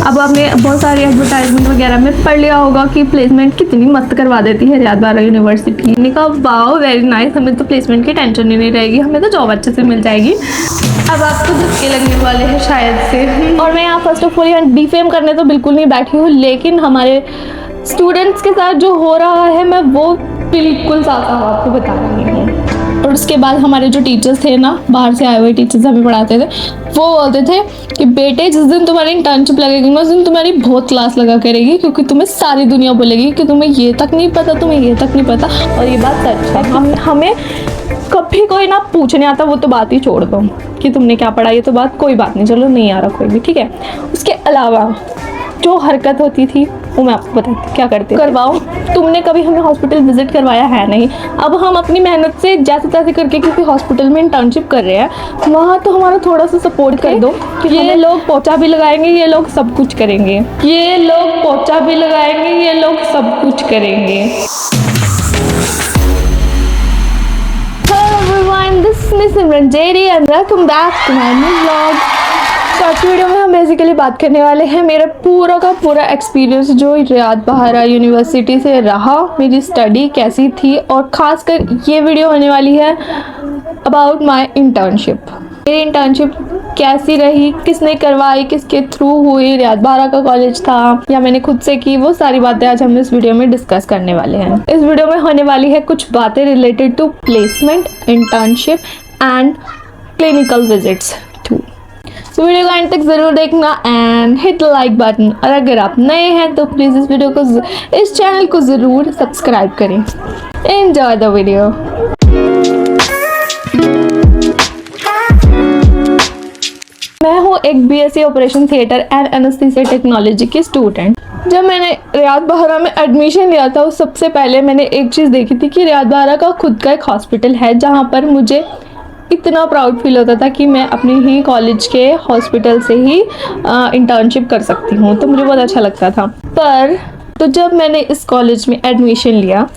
अब आपने बहुत सारी एडवर्टाइजमेंट वगैरह में पढ़ लिया होगा कि प्लेसमेंट कितनी मस्त करवा देती है रियाद बाहरा यूनिवर्सिटी। मैंने कहा वाओ वेरी नाइस, हमें तो प्लेसमेंट की टेंशन ही नहीं रहेगी, हमें तो जॉब अच्छे से मिल जाएगी। अब आपको धक्के लगने वाले हैं शायद से। और मैं यहाँ फर्स्ट ऑफ ऑल यहाँ डिफेम करने तो बिल्कुल नहीं बैठी हूँ, लेकिन हमारे स्टूडेंट्स के साथ जो हो रहा है मैं वो बिल्कुल साफ साफ आपको बता रही हूँ। और उसके बाद हमारे जो टीचर्स थे ना, बाहर से आए हुए टीचर्स हमें पढ़ाते थे, वो बोलते थे कि बेटे जिस दिन तुम्हारी इंटर्नशिप लगेगी ना उस दिन तुम्हारी बहुत क्लास लगा करेगी, क्योंकि तुम्हें सारी दुनिया बोलेगी कि तुम्हें ये तक नहीं पता, तुम्हें ये तक नहीं पता। और ये बात सच है। हमें कभी कोई ना पूछने आता, वो तो बात ही छोड़ दो कि तुमने क्या पढ़ा, ये तो बात कोई बात नहीं, चलो नहीं आ रहा कोई भी, ठीक है। उसके अलावा जो हरकत होती थी वो मैं आपको बताती क्या करते करवाओ। तुमने कभी हमें हॉस्पिटल विजिट करवाया है नहीं। अब हम अपनी मेहनत से जैसे तैसे करके किसी हॉस्पिटल में इंटर्नशिप कर रहे हैं, वहाँ तो हमारा थोड़ा सा सपोर्ट कर दो कि ये लोग पोछा भी लगाएंगे, ये लोग सब कुछ करेंगे, ये लोग पोछा भी लगाएंगे, ये लोग सब कुछ करेंगे। Hello everyone, this is Miss Simran Jerry and welcome back to my new vlog। तो आज की वीडियो में हम बेसिकली बात करने वाले हैं मेरा पूरा का पूरा एक्सपीरियंस जो रियाद बाहरा यूनिवर्सिटी से रहा, मेरी स्टडी कैसी थी, और ख़ासकर ये वीडियो होने वाली है अबाउट माय इंटर्नशिप। मेरी इंटर्नशिप कैसी रही, किसने करवाई, किसके थ्रू हुई, रियाद बाहरा का कॉलेज था या मैंने खुद से की, वो सारी बातें आज हम इस वीडियो में डिस्कस करने वाले हैं। इस वीडियो में होने वाली है कुछ बातें related to placement, internship and clinical visits too. तो वीडियो को एंड तक ज़रूर देखना एंड हिट लाइक बटन, और अगर आप नए हैं तो प्लीज़ इस वीडियो को, इस चैनल को ज़रूर सब्सक्राइब करें। Enjoy the video. मैं हूँ एक BSc operation theatre and anaesthesia technology की स्टूडेंट। जब मैंने रियाद बाहरा में एडमिशन लिया था उस सबसे पहले मैंने एक चीज़ देखी थी कि रियाद बाहरा का खुद का एक हॉस्पिटल है, जहाँ पर मुझे इतना प्राउड फील होता था कि मैं अपनी ही कॉलेज के हॉस्पिटल से ही इंटर्नशिप कर सकती हूँ, तो मुझे बहुत अच्छा लगता था। पर तो जब मैंने इस कॉलेज में एडमिशन लिया,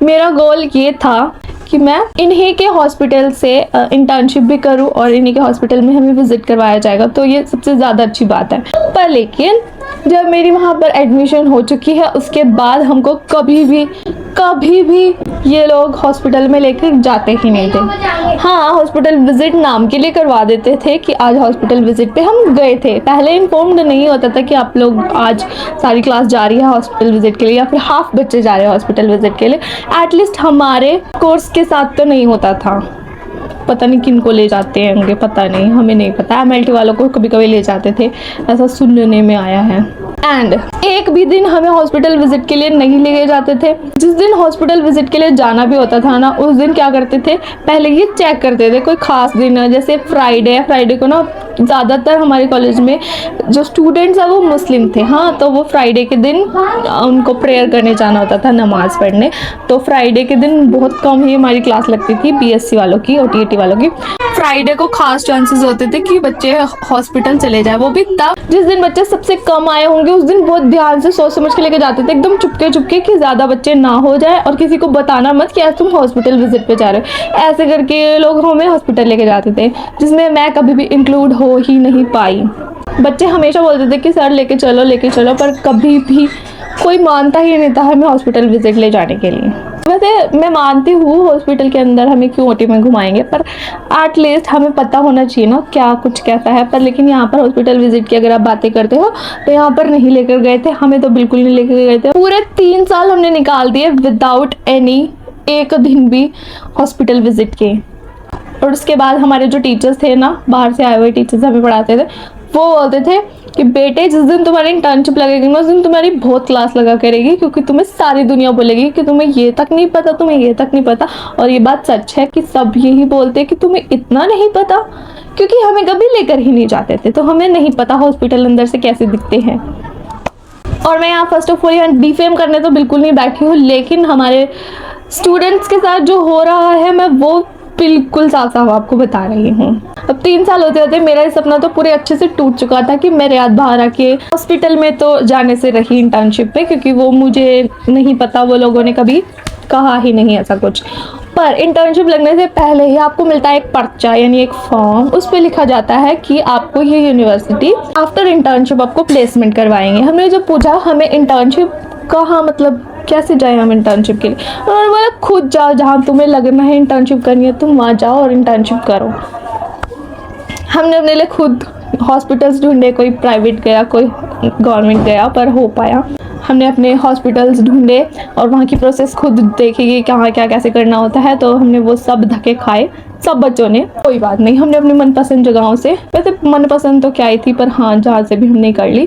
मेरा गोल ये था कि मैं इन्हीं के हॉस्पिटल से इंटर्नशिप भी करूं और इन्हीं के हॉस्पिटल में हमें विजिट करवाया जाएगा, तो ये सबसे ज़्यादा अच्छी बात है। पर लेकिन जब मेरी वहाँ पर एडमिशन हो चुकी है उसके बाद हमको कभी भी ये लोग हॉस्पिटल में लेकर जाते ही नहीं थे। हाँ, हॉस्पिटल विजिट नाम के लिए करवा देते थे कि आज हॉस्पिटल विजिट पे हम गए थे। पहले इन्फॉर्म्ड नहीं होता था कि आप लोग आज सारी क्लास जा रही है हॉस्पिटल विजिट के लिए, या फिर हाफ बच्चे जा रहे हैं हॉस्पिटल विजिट के लिए। एटलीस्ट हमारे कोर्स के साथ तो नहीं होता था। पता नहीं किन को ले जाते होंगे, पता नहीं, हमें नहीं पता। MLT वालों को कभी कभी ले जाते थे, ऐसा सुनने में आया है। एंड एक भी दिन हमें हॉस्पिटल विजिट के लिए नहीं ले जाते थे। जिस दिन हॉस्पिटल विजिट के लिए जाना भी होता था ना, उस दिन क्या करते थे, पहले ये चेक करते थे कोई खास दिन है, जैसे फ्राइडे को ना ज़्यादातर हमारे कॉलेज में जो स्टूडेंट्स हैं वो मुस्लिम थे। हाँ, तो वो फ्राइडे के दिन उनको प्रेयर करने जाना होता था, नमाज़ पढ़ने। तो फ्राइडे के दिन बहुत कम ही हमारी क्लास लगती थी BSc वालों की और TAT वालों की। फ्राइडे को खास चांसेस होते थे कि बच्चे हॉस्पिटल चले जाए, वो भी तब जिस दिन बच्चे सबसे कम आए होंगे उस दिन बहुत ध्यान से सोच समझ के लेके जाते थे, एकदम चुपके कि ज़्यादा बच्चे ना हो जाए और किसी को बताना मत कि आज तुम हॉस्पिटल विजिट पे जा रहे हो। ऐसे करके लोग हमें हॉस्पिटल लेके जाते थे, जिसमें मैं कभी भी इंक्लूड हो ही नहीं पाई। बच्चे हमेशा बोलते थे कि सर लेके चलो, पर कभी भी कोई मानता ही नहीं था हमें हॉस्पिटल विजिट ले जाने के लिए। वैसे मैं मानती हूँ हॉस्पिटल के अंदर हमें क्यों OT में घुमाएंगे, पर एटलीस्ट हमें पता होना चाहिए ना क्या कुछ कैसा है। पर लेकिन यहाँ पर हॉस्पिटल विजिट की अगर आप बातें करते हो तो यहाँ पर नहीं लेकर गए थे, हमें तो बिल्कुल नहीं लेकर गए थे। पूरे 3 साल हमने निकाल दिए विदाउट एक दिन भी हॉस्पिटल विजिट के। और उसके बाद हमारे जो टीचर्स थे ना, बाहर से आए हुए टीचर्स हमें पढ़ाते थे, वो बोलते थे कि बेटे जिस दिन तुम्हारी इंटर्नशिप लगेगी ना उस दिन तुम्हारी बहुत क्लास लगा करेगी, क्योंकि तुम्हें सारी दुनिया बोलेगी कि तुम्हें ये तक नहीं पता, तुम्हें ये तक नहीं पता। और ये बात सच है कि सब यही बोलते हैं कि तुम्हें इतना नहीं पता, क्योंकि हमें कभी लेकर ही नहीं जाते थे, तो हमें नहीं पता हॉस्पिटल अंदर से कैसे दिखते हैं। और मैं यहाँ फर्स्ट ऑफ ऑल यहाँ डिफेम करने तो बिल्कुल नहीं बैठी हूँ, लेकिन हमारे स्टूडेंट्स के साथ जो हो रहा है मैं वो बिल्कुल साफ साफ आपको बता रही हूँ। अब 3 साल होते होते मेरा सपना तो पूरे अच्छे से टूट चुका था कि मैं रियाद बाहरा के हॉस्पिटल में तो जाने से रही इंटर्नशिप पे, क्योंकि वो मुझे नहीं पता, वो लोगों ने कभी कहा ही नहीं ऐसा कुछ। पर इंटर्नशिप लगने से पहले ही आपको मिलता है एक पर्चा यानी एक फॉर्म, उस पर लिखा जाता है कि आपको ये यूनिवर्सिटी आफ्टर इंटर्नशिप आपको प्लेसमेंट करवाएंगे। हमने जब पूछा हमें इंटर्नशिप कहाँ, मतलब कैसे जाए हम इंटर्नशिप के लिए, उन्होंने बोला खुद जाओ, जहाँ तुम्हें लगना है इंटर्नशिप करनी है तुम वहाँ जाओ और इंटर्नशिप करो। हमने अपने लिए खुद हॉस्पिटल्स ढूंढे, कोई प्राइवेट गया कोई गवर्नमेंट गया, पर हो पाया। हमने अपने हॉस्पिटल्स ढूंढे और वहाँ की प्रोसेस खुद देखी कि कहाँ क्या कैसे करना होता है, तो हमने वो सब धक्के खाए सब बच्चों ने। कोई बात नहीं, हमने अपनी मनपसंद जगहों से, वैसे मनपसंद तो क्या ही थी, पर हाँ जहाँ से भी हमने कर ली।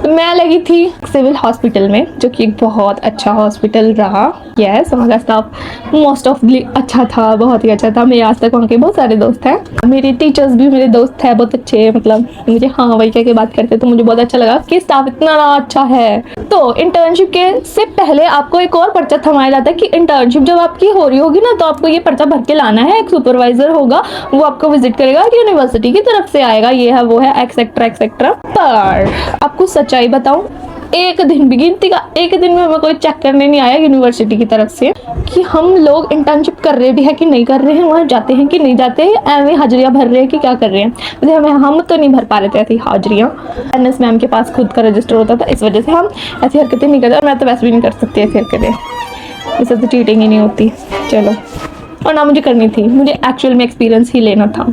तो मैं लगी थी सिविल हॉस्पिटल में, जो कि एक बहुत अच्छा हॉस्पिटल रहा। यस, वहाँ का स्टाफ मोस्ट ऑफली अच्छा था, बहुत ही अच्छा था। मेरे आज तक वहाँ के बहुत सारे दोस्त हैं, मेरे टीचर्स भी मेरे दोस्त हैं बहुत अच्छे, मतलब मुझे हाँ वही कह के बात करते, तो मुझे बहुत अच्छा लगा कि स्टाफ इतना अच्छा है। तो इंटर्नशिप के से पहले आपको एक और पर्चा थमाया जाता है कि इंटर्नशिप जब आपकी हो रही होगी ना, तो आपको ये पर्चा भर के लाना है। एक सुपरवाइजर होगा, वो आपको विजिट करेगा कि यूनिवर्सिटी की तरफ से आएगा, ये है वो है एक्सेट्रा एक्सेट्रा। पर आपको सच्चाई बताऊं, एक दिन भी, गिनती का एक दिन में हमें कोई चेक करने नहीं आया यूनिवर्सिटी की तरफ से कि हम लोग इंटर्नशिप कर रहे भी है कि नहीं कर रहे हैं, वहाँ जाते हैं कि नहीं जाते हैं, एवं हाजिरियाँ भर रहे हैं कि क्या कर रहे हैं। जैसे हम तो नहीं भर पा रहे थे ऐसी हाजिरियाँ, एनएस मैम के पास खुद का रजिस्टर होता था, इस वजह से हम ऐसी हरकतें नहीं करते, और मैं तो वैसे भी नहीं कर सकती ऐसी हरकतें, इससे तो चीटिंग ही नहीं होती। चलो, और ना मुझे करनी थी, मुझे एक्चुअल में एक्सपीरियंस ही लेना था।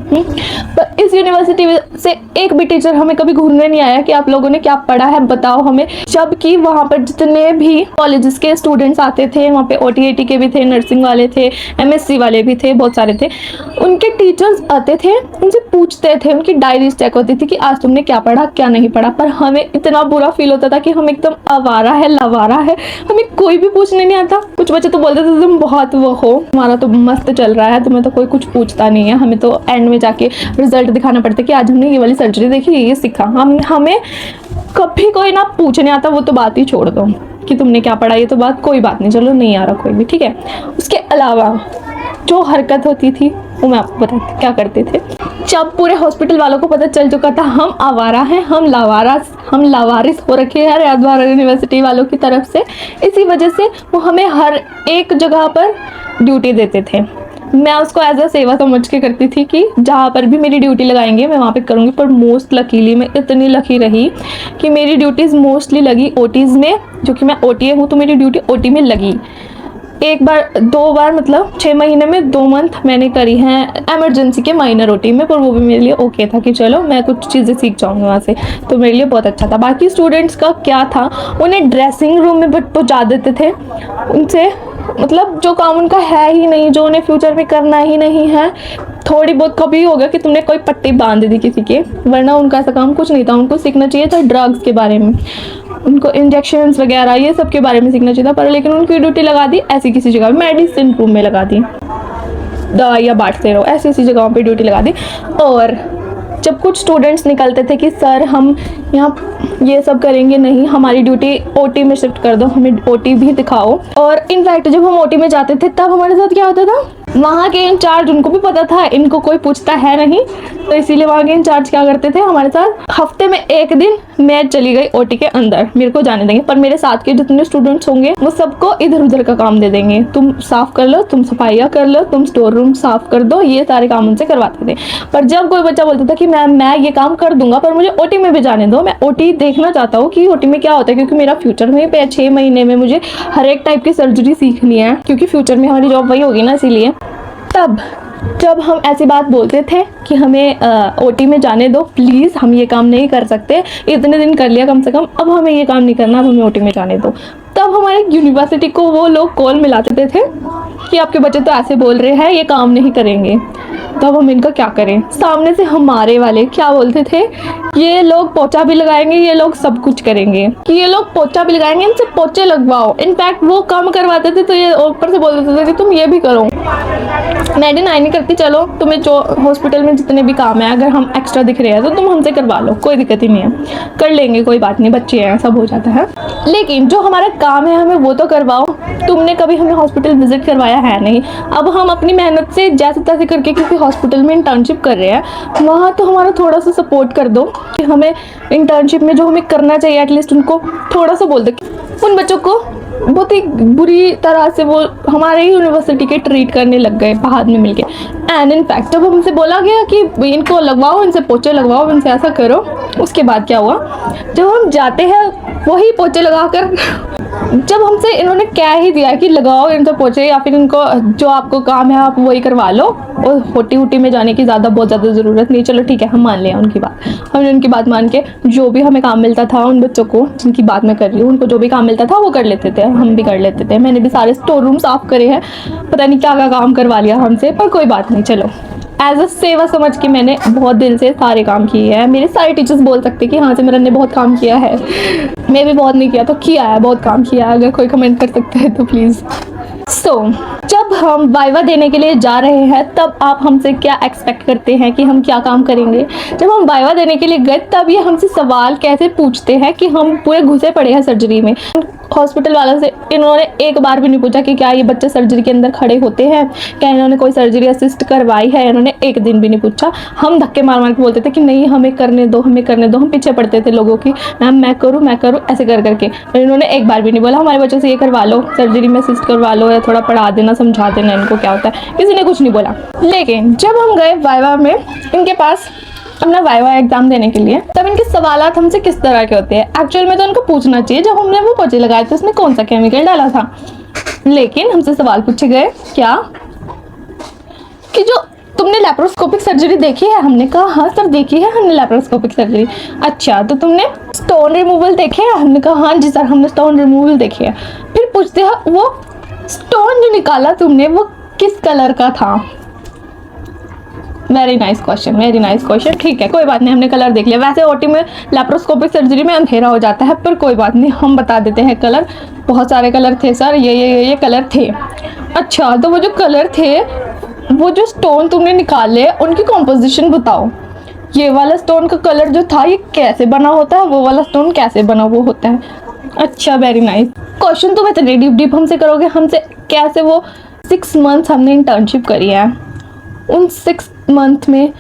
पर इस यूनिवर्सिटी से एक भी टीचर हमें कभी घूरने नहीं आया कि आप लोगों ने क्या पढ़ा है बताओ हमें, जबकि वहाँ पर जितने भी कॉलेजेस के स्टूडेंट्स आते थे, वहाँ पे OTAT के भी थे, नर्सिंग वाले थे, MSc वाले भी थे, बहुत सारे थे, उनके टीचर्स आते थे, उनसे पूछते थे, उनकी डायरीज चेक होती थी कि आज तुमने क्या पढ़ा क्या नहीं पढ़ा। पर हमें इतना बुरा फील होता था कि हम एकदम आवारा है, लवारा है, हमें कोई भी पूछने नहीं आता। कुछ बच्चे तो बोलते थे तुम बहुत वो हो, हमारा तो मस्त चल रहा है, तुम्हें तो कोई कुछ पूछता नहीं है, हमें तो एंड में जाके रिजल्ट दिखाना पड़ता है कि आज हमने ये वाली सर्जरी देखी, ये सीखा। हमें कभी कोई ना पूछने आता, वो तो बात ही छोड़ दो कि तुमने क्या पढ़ा, ये तो बात कोई बात नहीं, चलो नहीं आ रहा कोई भी, ठीक है। उसके अलावा जो हरकत होती थी वो मैं आपको बताती क्या करते थे। जब पूरे हॉस्पिटल वालों को पता चल चुका था हम आवारा हैं, हम लावारिस हो रखे हैं रियाद बाहरा यूनिवर्सिटी वालों की तरफ से, इसी वजह से वो हमें हर एक जगह पर ड्यूटी देते थे। मैं उसको एज अ सेवा समझ के करती थी कि जहाँ पर भी मेरी ड्यूटी लगाएंगे मैं वहाँ पे करूँगी। पर मोस्ट लकीली मैं इतनी लकी रही कि मेरी ड्यूटीज़ मोस्टली लगी OTs में, जो कि मैं OTA हूँ, तो मेरी ड्यूटी OT में लगी। एक बार 2 बार, मतलब 6 महीने में 2 मंथ मैंने करी हैं एमरजेंसी के माइनर OT में, पर वो भी मेरे लिए ओके था कि चलो मैं कुछ चीज़ें सीख जाऊँगी वहाँ से, तो मेरे लिए बहुत अच्छा था। बाकी स्टूडेंट्स का क्या था, उन्हें ड्रेसिंग रूम में पहुँचा देते थे, उनसे मतलब जो काम उनका है ही नहीं, जो उन्हें फ्यूचर में करना ही नहीं है। थोड़ी बहुत कभी हो गया कि तुमने कोई पट्टी बांध दी किसी के, वरना उनका ऐसा काम कुछ नहीं था। उनको सीखना चाहिए था ड्रग्स के बारे में, उनको इंजेक्शंस वगैरह ये सब के बारे में सीखना चाहिए था, पर लेकिन उनकी ड्यूटी लगा दी ऐसी किसी जगह, मेडिसिन रूम में लगा दी, दवाइयाँ बांटते रहो, ऐसी ऐसी जगहों पे ड्यूटी लगा दी। और जब कुछ स्टूडेंट्स निकलते थे कि सर हम यहाँ ये सब करेंगे नहीं, हमारी ड्यूटी OT में शिफ्ट कर दो, हमें OT भी दिखाओ। और इनफैक्ट जब हम OT में जाते थे तब हमारे साथ क्या होता था, वहाँ के इंचार्ज, उनको भी पता था इनको कोई पूछता है नहीं, तो इसीलिए वहाँ के इंचार्ज क्या करते थे हमारे साथ, हफ्ते में एक दिन मैं चली गई OT के अंदर, मेरे को जाने देंगे, पर मेरे साथ के जितने स्टूडेंट्स होंगे वो सबको इधर उधर का काम दे देंगे, तुम साफ कर लो, तुम सफाइयाँ कर लो, तुम स्टोर रूम साफ कर दो, ये सारे काम उनसे करवाते थे। पर जब कोई बच्चा बोलता था कि मैम मैं ये काम कर दूंगा पर मुझे OT में भी जाने दो, मैं OT देखना चाहता हूँ कि OT में क्या होता है, क्योंकि मेरा फ्यूचर में 6 महीने में मुझे हर एक टाइप की सर्जरी सीखनी है, क्योंकि फ्यूचर में हमारी जॉब वही होगी ना, इसीलिए। तब जब हम ऐसी बात बोलते थे कि हमें OT में जाने दो प्लीज़, हम ये काम नहीं कर सकते, इतने दिन कर लिया कम से कम, अब हमें ये काम नहीं करना, अब हमें OT में जाने दो, तब हमारे यूनिवर्सिटी को वो लोग कॉल मिलाते थे कि आपके बच्चे तो ऐसे बोल रहे हैं, ये काम नहीं करेंगे, तब हम इनका क्या करें। सामने से हमारे वाले क्या बोलते थे, ये लोग पोछा भी लगाएंगे, ये लोग सब कुछ करेंगे, कि ये लोग पोछा भी लगाएंगे, इनसे पोछे लगवाओ। इनफैक्ट वो काम करवाते थे तो ये ऊपर से बोल देते थे कि तुम ये भी करो। मैं डिनाई नहीं करती, चलो तुम्हें जो हॉस्पिटल में जितने भी काम है अगर हम एक्स्ट्रा दिख रहे हैं तो तुम हमसे करवा लो, कोई दिक्कत ही नहीं है, कर लेंगे, कोई बात नहीं, बच्चे हैं, सब हो जाता है। लेकिन जो हमारा काम है हमें वो तो करवाओ। तुमने कभी हमें हॉस्पिटल विजिट करवाया है नहीं, अब हम अपनी मेहनत से जैसे तैसे करके किसी हॉस्पिटल में इंटर्नशिप कर रहे हैं, वहाँ तो हमारा थोड़ा सा सपोर्ट कर दो कि हमें इंटर्नशिप में जो हमें करना चाहिए एटलीस्ट उनको थोड़ा सा बोल दो। उन बच्चों को बहुत ही बुरी तरह से वो हमारे ही यूनिवर्सिटी के ट्रीट करने लग गए बाहर में मिलके। एंड इनफैक्ट जब हमसे बोला गया कि इनको लगवाओ, इनसे पोछे लगवाओ, इनसे ऐसा करो, उसके बाद क्या हुआ, जब हम जाते हैं वही पोछे लगाकर जब हमसे इन्होंने कह ही दिया कि लगाओ इनसे पोछे या फिर इनको जो आपको काम है आप वही करवा लो, और होटी होटी में जाने की बहुत ज़्यादा ज़रूरत नहीं, चलो ठीक है हम मान लिया उनकी बात। हमने उनकी बात मान के जो भी हमें काम मिलता था उन बच्चों को जिनकी बात मैं कर रही हूँ, उनको जो भी काम मिलता था वो कर लेते थे, हम भी कर लेते थे। मैंने भी सारे स्टोर रूम साफ़ करे हैं, पता नहीं क्या क्या काम करवा लिया हमसे, पर कोई बात नहीं, चलो एज अ सेवा समझ के मैंने बहुत दिल से सारे काम किए हैं। मेरे सारे टीचर्स बोल सकते हैं कि हाँ सिमरन ने बहुत काम किया है, मैं भी बहुत नहीं किया तो किया है, बहुत काम किया है। अगर कोई कमेंट कर सकता है तो प्लीज़। जब हम वाइवा देने के लिए जा रहे हैं तब आप हमसे क्या एक्सपेक्ट करते हैं कि हम क्या काम करेंगे। जब हम वाइवा देने के लिए गए तब ये हमसे सवाल कैसे पूछते हैं कि हम पूरे घुसे पड़े हैं सर्जरी में। हॉस्पिटल वालों से इन्होंने एक बार भी नहीं पूछा कि क्या ये बच्चे सर्जरी के अंदर खड़े होते हैं, क्या इन्होंने कोई सर्जरी असिस्ट करवाई है, इन्होंने एक दिन भी नहीं पूछा। हम धक्के मार मार के बोलते थे कि नहीं हमें करने दो, हमें करने दो। हम पीछे पड़ते थे लोगों की, मैम मैं करूँ ऐसे कर करके। इन्होंने एक बार भी नहीं बोला हमारे बच्चों से ये करवा लो, सर्जरी में असिस्ट करवा लो या थोड़ा पढ़ा देना, समझा देना इनको क्या होता है, किसी ने कुछ नहीं बोला। लेकिन जब हम गए वाइवा में इनके पास अपना वाइवा एग्जाम देने के लिए, तब इनके सवालात हमसे किस तरह के होते हैं। एक्चुअल में तो उनको पूछना चाहिए जब हमने वो पोछे लगाए थे उसमें कौन सा केमिकल डाला था, लेकिन हमसे सवाल पूछे गए क्या कि जो तुमने लैप्रोस्कोपिक सर्जरी देखी है। हमने कहा हाँ सर देखी है हमने लैप्रोस्कोपिक सर्जरी। अच्छा तो तुमने स्टोन रिमूवल देखे है। हमने कहा हाँ जी सर हमने स्टोन रिमूवल देखे है। फिर पूछते हैं वो स्टोन जो निकाला तुमने वो किस कलर का था। Very nice question. ठीक है कोई बात नहीं, हमने कलर देख लिया। वैसे ओटी में लैप्रोस्कोपिक सर्जरी में अंधेरा हो जाता है, पर कोई बात नहीं हम बता देते हैं कलर। बहुत सारे कलर थे सर, ये कलर थे। अच्छा तो वो जो कलर थे, वो जो स्टोन तुमने निकाले उनकी कॉम्पोजिशन बताओ। ये वाला स्टोन का कलर जो था ये कैसे बना होता है, वो वाला स्टोन कैसे बना वो होता है। अच्छा वेरी नाइस क्वेश्चन। तुम इतने डीप हमसे करोगे, हमसे कैसे। वो 6 मंथ्स हमने इंटर्नशिप करी है, उन 6 मंथ में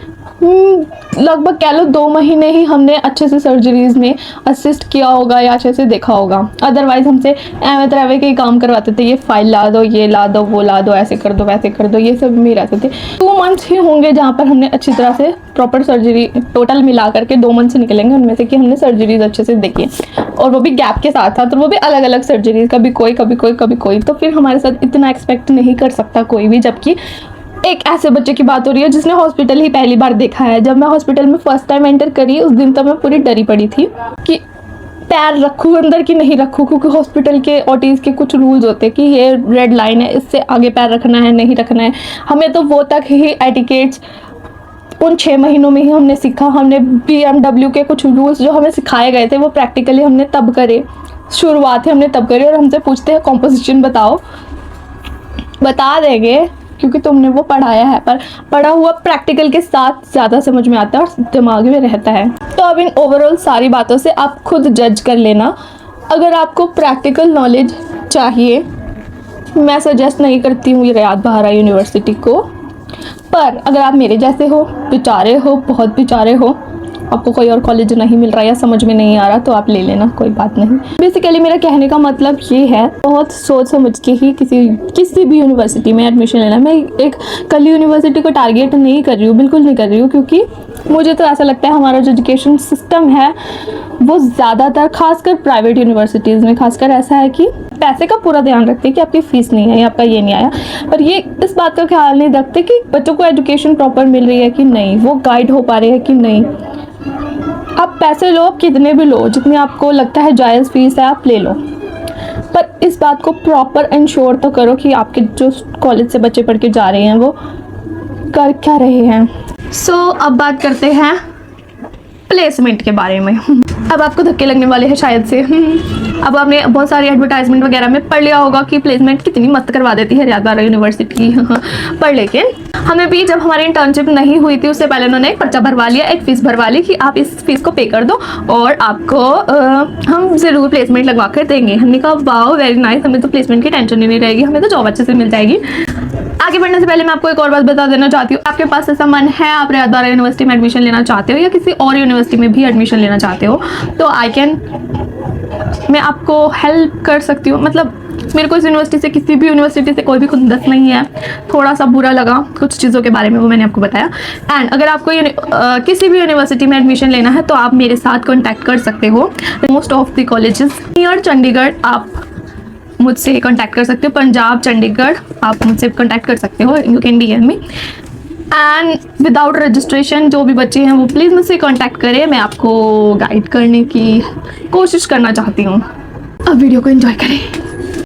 लगभग कह लो 2 महीने ही हमने अच्छे से सर्जरीज में असिस्ट किया होगा या अच्छे से देखा होगा। अदरवाइज हमसे एवं तरह के ही काम करवाते थे, ये फाइल ला दो, ये ला दो, वो ला दो, ऐसे कर दो वैसे कर दो, ये सब में रहते थे। 2 मंथ्स ही होंगे जहाँ पर हमने अच्छी तरह से प्रॉपर सर्जरी, टोटल मिला करके 2 मंथ्स निकलेंगे उनमें से कि हमने सर्जरीज अच्छे से देखी है, और वो भी गैप के साथ साथ, और वो भी अलग अलग सर्जरीज, कभी कोई। तो फिर हमारे साथ इतना एक्सपेक्ट नहीं कर सकता कोई भी। जबकि एक ऐसे बच्चे की बात हो रही है जिसने हॉस्पिटल ही पहली बार देखा है। जब मैं हॉस्पिटल में फर्स्ट टाइम एंटर करी उस दिन तो मैं पूरी डरी पड़ी थी कि पैर रखूँ अंदर कि नहीं रखूँ, क्योंकि हॉस्पिटल के ओटीज़ के कुछ रूल्स होते हैं कि ये रेड लाइन है, इससे आगे पैर रखना है नहीं रखना है। हमें तो वो तक ही एटिकेट्स उन 6 महीनों में ही हमने सीखा। हमने BMW के कुछ रूल्स जो हमें सिखाए गए थे वो प्रैक्टिकली हमने तब करे, शुरुआत हमने तब करी। और हमसे पूछते हैं कॉम्पोजिशन बताओ, बता देंगे क्योंकि तुमने वो पढ़ाया है, पर पढ़ा हुआ प्रैक्टिकल के साथ ज़्यादा समझ में आता है और दिमाग में रहता है। तो अब इन ओवरऑल सारी बातों से आप खुद जज कर लेना। अगर आपको प्रैक्टिकल नॉलेज चाहिए, मैं सजेस्ट नहीं करती हूँ ये रियाद बहारा यूनिवर्सिटी को, पर अगर आप मेरे जैसे हो, बेचारे हो, बहुत बेचारे हो, आपको कोई और कॉलेज नहीं मिल रहा या समझ में नहीं आ रहा तो आप ले लेना, कोई बात नहीं। बेसिकली मेरा कहने का मतलब ये है, बहुत सोच समझ के ही किसी भी यूनिवर्सिटी में एडमिशन लेना। मैं एक कल यूनिवर्सिटी को टारगेट नहीं कर रही हूँ, बिल्कुल नहीं कर रही हूँ, क्योंकि मुझे तो ऐसा लगता है हमारा जो एजुकेशन सिस्टम है वो ज़्यादातर खासकर प्राइवेट यूनिवर्सिटीज़ में खासकर ऐसा है कि पैसे का पूरा ध्यान रखते हैं कि आपकी फ़ीस नहीं आई, आपका ये नहीं आया, पर ये इस बात का ख्याल नहीं रखते कि बच्चों को एजुकेशन प्रॉपर मिल रही है कि नहीं, वो गाइड हो पा रहे हैं कि नहीं। आप पैसे लो, कितने भी लो, जितनी आपको लगता है जायज़ फीस है आप ले लो, पर इस बात को प्रॉपर इंश्योर तो करो कि आपके जो कॉलेज से बच्चे पढ़ के जा रहे हैं वो कर क्या रहे हैं। अब बात करते हैं प्लेसमेंट के बारे में। अब आपको धक्के लगने वाले हैं शायद से। अब आपने बहुत सारी एडवर्टाइजमेंट वगैरह में पढ़ लिया होगा कि प्लेसमेंट कितनी मस्त करवा देती है रियाद बहारा यूनिवर्सिटी। पर लेकिन हमें भी जब हमारी इंटर्नशिप नहीं हुई थी उससे पहले उन्होंने एक पर्चा भरवा लिया, एक फ़ीस भरवा ली कि आप इस फीस को पे कर दो और आपको हम ज़रूर प्लेसमेंट लगवा कर देंगे। हमने कहा वाओ वेरी नाइस, हमें तो प्लेसमेंट की टेंशन ही नहीं रहेगी, हमें तो जॉब अच्छे से मिल जाएगी। आगे बढ़ने से पहले मैं आपको एक और बात बता देना चाहती हूँ, आपके पास ऐसा मन है आप रियाद बहारा यूनिवर्सिटी में एडमिशन लेना चाहते हो या किसी और यूनिवर्सिटी में भी एडमिशन लेना चाहते हो तो मैं आपको हेल्प कर सकती हूँ। मतलब मेरे को इस यूनिवर्सिटी से, किसी भी यूनिवर्सिटी से कोई भी खुंदस नहीं है। थोड़ा सा बुरा लगा कुछ चीज़ों के बारे में, वो मैंने आपको बताया। एंड अगर आपको किसी भी यूनिवर्सिटी में एडमिशन लेना है तो आप मेरे साथ कॉन्टैक्ट कर सकते हो। Most of the colleges near Chandigarh आप मुझसे कॉन्टैक्ट कर सकते हो। पंजाब, चंडीगढ़ आप मुझसे कॉन्टैक्ट कर सकते हो। You can DM me and without registration. जो भी बच्चे हैं वो प्लीज़ मुझसे कॉन्टैक्ट करें, मैं आपको गाइड करने की कोशिश करना चाहती हूँ। अब वीडियो को एंजॉय करें।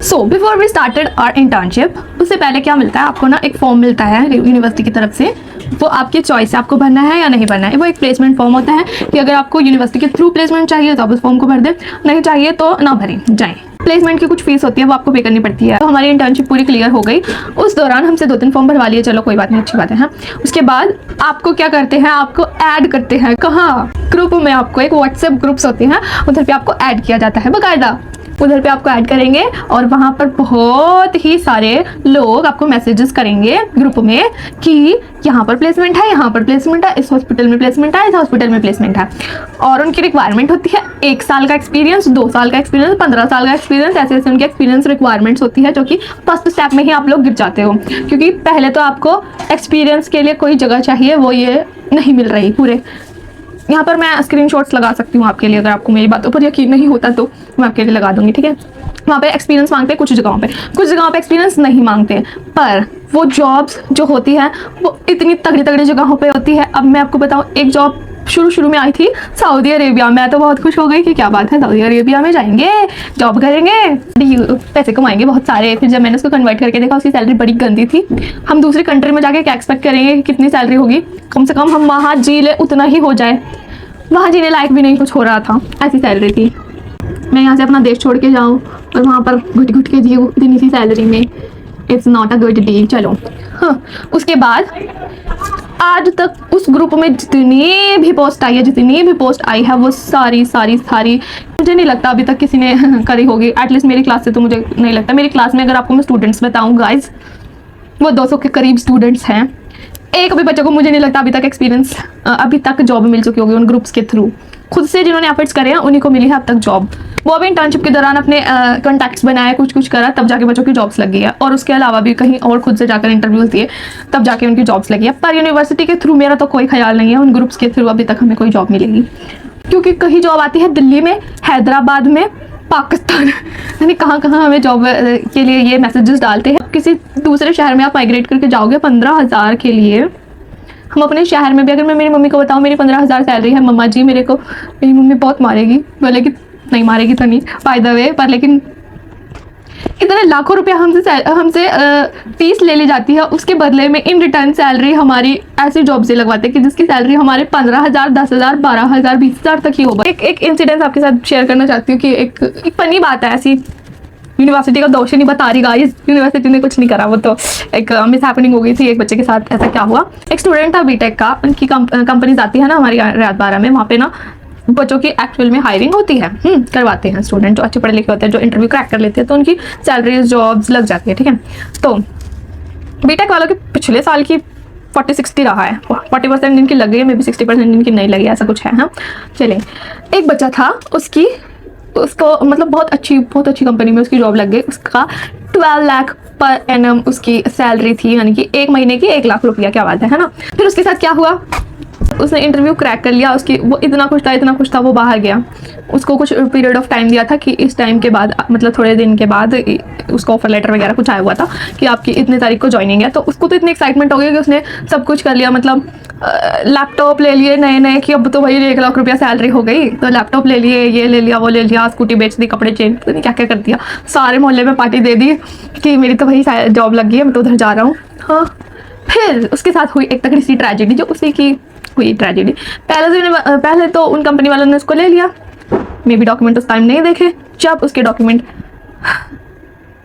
So before we started our internship, उससे पहले क्या मिलता है आपको ना, एक फॉर्म मिलता है यूनिवर्सिटी की तरफ से। वो आपकी चॉइस है, आपको भरना है या नहीं भरना है। वो एक प्लेसमेंट फॉर्म होता है कि अगर आपको यूनिवर्सिटी के थ्रू प्लेसमेंट चाहिए तो आप उस फॉर्म को भर दें, नहीं चाहिए तो ना भरें, जाएँ। प्लेसमेंट की कुछ फीस होती है, वो आपको पे करनी पड़ती है। तो हमारी इंटर्नशिप पूरी क्लियर हो गई। उस दौरान हमसे 2-3 फॉर्म भरवा लिए, चलो कोई बात नहीं, अच्छी बात है। हाँ, उसके बाद आपको क्या करते हैं, आपको ऐड करते हैं। कहाँ? ग्रुप में। आपको एक व्हाट्सएप ग्रुप्स होते हैं, उधर पे आपको ऐड किया जाता है बाकायदा। उधर पे आपको ऐड करेंगे और वहाँ पर बहुत ही सारे लोग आपको मैसेजेस करेंगे ग्रुप में कि यहाँ पर प्लेसमेंट है, यहाँ पर प्लेसमेंट है, इस हॉस्पिटल में प्लेसमेंट है, इस हॉस्पिटल में प्लेसमेंट है। और उनकी रिक्वायरमेंट होती है 1 साल का एक्सपीरियंस, 2 साल का एक्सपीरियंस, 15 साल का एक्सपीरियंस। ऐसे ऐसे उनकी एक्सपीरियंस रिक्वायरमेंट्स होती है, जो कि फर्स्ट स्टेप में ही आप लोग गिर जाते हो, क्योंकि पहले तो आपको एक्सपीरियंस के लिए कोई जगह चाहिए, वो ये नहीं मिल रही पूरे। यहाँ पर मैं स्क्रीनशॉट्स लगा सकती हूँ आपके लिए, अगर आपको मेरी बातों पर यकीन नहीं होता तो मैं आपके लिए लगा दूंगी, ठीक है। वहाँ पे एक्सपीरियंस मांगते हैं कुछ जगहों पे एक्सपीरियंस नहीं मांगते, पर वो जॉब्स जो होती है वो इतनी तगड़ी तगड़ी जगहों पे होती है। अब मैं आपको बताऊँ, एक जॉब शुरू में आई थी सऊदी अरेबिया। मैं तो बहुत खुश हो गई कि क्या बात है, सऊदी अरेबिया में जाएंगे, जॉब करेंगे, पैसे कमाएंगे बहुत सारे। फिर जब मैंने उसको कन्वर्ट करके देखा, उसकी सैलरी बड़ी गंदी थी। हम दूसरी कंट्री में जाके क्या एक्सपेक्ट करेंगे कि कितनी सैलरी होगी, कम से कम हम वहाँ जी ले उतना ही हो जाए, वहाँ जीने लायक भी नहीं कुछ हो रहा था, ऐसी सैलरी थी। मैं यहाँ से अपना देश छोड़ के जाऊँ और वहाँ पर घुट घुट के जीऊँ इतनी सी सैलरी में, it's not a good deal. चलो हाँ, उसके बाद आज तक उस ग्रुप में जितनी भी पोस्ट आई है वो सारी मुझे नहीं लगता अभी तक किसी ने करी होगी। एटलीस्ट मेरी क्लास से तो मुझे नहीं लगता। मेरी क्लास में अगर आपको मैं स्टूडेंट्स बताऊँ गाइज, वो 200 के करीब स्टूडेंट्स हैं। एक भी बच्चे को मुझे नहीं लगता अभी तक जॉब मिल चुकी होगी उन ग्रुप्स के थ्रू। खुद से जिन्होंने एफर्ट्स करे हैं उन्हीं को मिली है अब तक जॉब। वो भी इंटर्नशिप के दौरान अपने कॉन्टैक्ट्स बनाए, कुछ करा, तब जाके बच्चों की जॉब्स लगी है। और उसके अलावा भी कहीं और खुद से जाकर इंटरव्यूज दिए, तब जाके उनकी जॉब्स लगी है। पर यूनिवर्सिटी के थ्रू मेरा तो कोई ख्याल नहीं है उन ग्रुप्स के थ्रू अभी तक हमें कोई जॉब मिलेगी, क्योंकि कहीं जॉब आती है दिल्ली में, हैदराबाद में, पाकिस्तान, यानी कहाँ हमें जॉब के लिए ये मैसेजेस डालते हैं। किसी दूसरे शहर में आप माइग्रेट करके जाओगे 15,000 के लिए। हम अपने शहर में भी, अगर मैं मेरी मम्मी को बताऊँ मेरी 15,000 सैलरी है, मम्मा जी मेरी मम्मी बहुत मारेगी, बोले कि नहीं मारेगी तो नहीं बाय द वे, पर लेकिन इतने लाखों रुपया हमसे फीस ले ली जाती है, उसके बदले में इन रिटर्न सैलरी हमारी ऐसी जॉब से लगवाते हैं कि जिसकी सैलरी हमारे 15,000, 10,000, 12,000, 20,000 तक ही होगा। एक इंसिडेंट आपके साथ शेयर करना चाहती हूँ कि एक फनी बात है ऐसी। यूनिवर्सिटी का दोष नहीं बता रही गाइस, यूनिवर्सिटी ने कुछ नहीं करा, वो तो एक मिस हैपनिंग हो गई थी एक बच्चे के साथ। ऐसा क्या हुआ, एक स्टूडेंट था बीटेक का, उनकी कंपनीज आती है ना हमारी रियाद बारा में, वहाँ पे ना बच्चों की एक्चुअल में हायरिंग होती है, करवाते हैं स्टूडेंट जो अच्छे पढ़े लिखे होते हैं, जो इंटरव्यू क्रैक कर लेते हैं, तो उनकी सैलरीज जॉब्स लग जाती है, ठीक है। तो बीटेक वालों की पिछले साल की 40-60 रहा है, 40% जिनकी लग गई है, मे बी 60% जिनकी नहीं लगी, ऐसा कुछ है। हाँ चलें, एक बच्चा था, उसको मतलब बहुत अच्छी कंपनी में उसकी जॉब लग गई। उसका 12 लाख पर एनम उसकी सैलरी थी, यानी कि 1 महीने की 1 लाख रुपया, क्या बात है ना। फिर उसके साथ क्या हुआ, उसने इंटरव्यू क्रैक कर लिया, वो इतना खुश था, वो बाहर गया। उसको कुछ पीरियड ऑफ टाइम दिया था कि इस टाइम के बाद, मतलब थोड़े दिन के बाद उसको ऑफर लेटर वगैरह कुछ आया हुआ था कि आपकी इतने तारीख को ज्वाइनिंग है। तो उसको तो इतनी एक्साइटमेंट हो गई कि उसने सब कुछ कर लिया, मतलब लैपटॉप ले लिए नए कि अब तो भाई 1 लाख रुपया सैलरी हो गई, तो लैपटॉप ले लिए, ये ले लिया, वो ले लिया, स्कूटी बेच दी, कपड़े चेंज, पता नहीं क्या क्या कर दिया, सारे मोहल्ले में पार्टी दे दी कि मेरी तो भाई जॉब लग गई है, मैं तो उधर जा रहा हूँ। हाँ, फिर उसके साथ हुई एक तगड़ी सी ट्रेजेडी, जो उसी की हुई ट्रेजेडी। पहले तो उन कंपनी वालों ने उसको ले लिया, मे बी डॉक्यूमेंट उस टाइम नहीं देखे। जब उसके डॉक्यूमेंट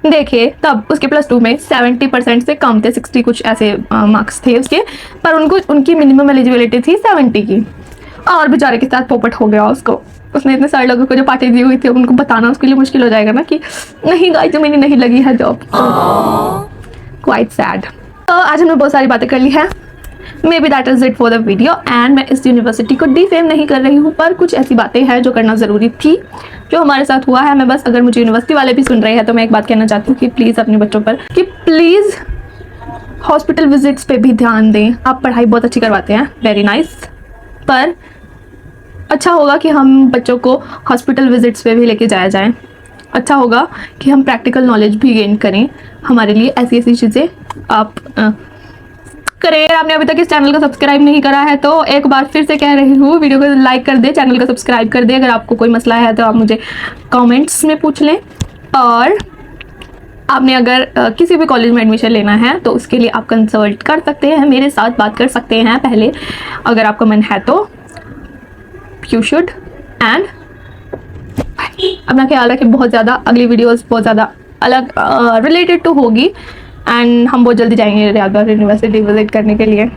देखे तब उसके +2 में 70% से कम थे, 60 कुछ ऐसे मार्क्स थे उसके, पर उनकी मिनिमम एलिजिबिलिटी थी 70 की। और बेचारे के साथ पोपट हो गया उसने इतने सारे लोगों को जो पार्टी दी हुई थी उनको बताना उसके लिए मुश्किल हो जाएगा ना कि नहीं गाइस जो मेरी नहीं लगी है जॉब। Quite sad. तो आज हमने बहुत सारी बातें कर ली है, may be that is it for the video. And मैं इस यूनिवर्सिटी को डिफेम नहीं कर रही हूँ, पर कुछ ऐसी बातें हैं जो करना ज़रूरी थी, जो हमारे साथ हुआ है। मैं बस, अगर मुझे यूनिवर्सिटी वाले भी सुन रहे हैं तो मैं एक बात कहना चाहती हूँ कि प्लीज़ अपने बच्चों पर, कि प्लीज़ हॉस्पिटल विजिट्स पे भी ध्यान दें। आप पढ़ाई बहुत अच्छी करवाते हैं, वेरी नाइस, पर अच्छा होगा कि हम बच्चों को हॉस्पिटल विजिट्स पे भी लेके जाया जाए। अच्छा होगा कि हम प्रैक्टिकल नॉलेज भी गेन करें। हमारे लिए ऐसी ऐसी चीज़ें आप करें। अगर आपने अभी तक इस चैनल को सब्सक्राइब नहीं करा है तो एक बार फिर से कह रही हूँ, वीडियो को लाइक कर दे, चैनल को सब्सक्राइब कर दे। अगर आपको कोई मसला है तो आप मुझे कमेंट्स में पूछ लें। और आपने अगर किसी भी कॉलेज में एडमिशन लेना है तो उसके लिए आप कंसल्ट कर सकते हैं, मेरे साथ बात कर सकते हैं पहले, अगर आपका मन है तो। You should. एंड अपना ख्याल रखें। बहुत ज़्यादा अगली वीडियोस बहुत ज़्यादा अलग रिलेटेड टू होगी। एंड हम बहुत जल्दी जाएंगे रियाद बाहरा यूनिवर्सिटी विजिट करने के लिए।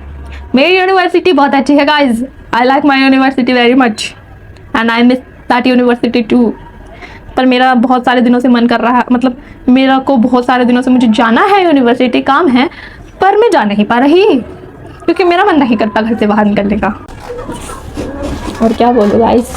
मेरी यूनिवर्सिटी बहुत अच्छी है guys, I like my university very much and I miss that university too. पर मेरा बहुत सारे दिनों से मन कर रहा है, मतलब मेरा को बहुत सारे दिनों से मुझे जाना है यूनिवर्सिटी, काम है, पर मैं जा नहीं पा रही क्योंकि मेरा मन नहीं करता घर से बाहर निकलने का। और क्या बोलूँ गाइस।